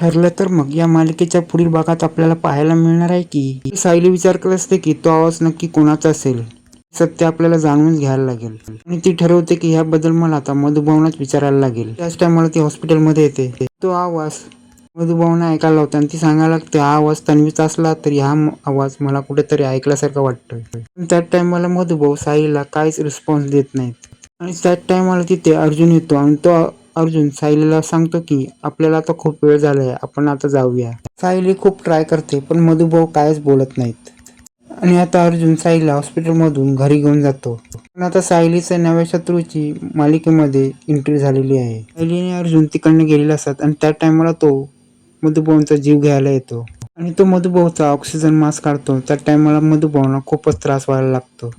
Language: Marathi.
ठरलं तर मग या मालिकेच्या पुढील भागात आपल्याला पाहायला मिळणार आहे की सायली विचार करत असते की तो आवाज नक्की कोणाचा असेल. सत्य आपल्याला जाणून घ्यायला लागेल आणि ती ठरवते की ह्याबद्दल मला आता मधुभावनाच विचारायला लागेल. त्याच टायमाला ती हॉस्पिटलमध्ये येते. तो आवाज मधुभावना ऐकायला होता आणि ती सांगायला लागते हा आवाज तन्वीचा असला तरी हा आवाज मला कुठेतरी ऐकल्यासारखं वाटतोय. त्याच टायमाला मधुभाऊ सायलीला काहीच रिस्पॉन्स देत नाहीत आणि त्याच टायमाला तिथे अर्जुन येतो आणि तो अर्जुन सायलीला सांगतो की आपल्याला आता खूप वेळ झालाय, आपण आता जाऊया. सायली खूप ट्राय करते पण मधुभाऊ कायच बोलत नाहीत आणि आता अर्जुन सायलीला हॉस्पिटलमधून घरी घेऊन जातो. पण आता सायलीच्या नव्या शत्रूची मालिकेमध्ये एंट्री झालेली आहे. सायली आणि अर्जुन तिकडनं गेलेले असतात आणि त्या टायमाला तो मधुभाऊंचा जीव घ्यायला येतो आणि तो मधुभाऊचा ऑक्सिजन मास्क काढतो. त्या टायमाला मधुभाऊंना खूपच त्रास व्हायला लागतो.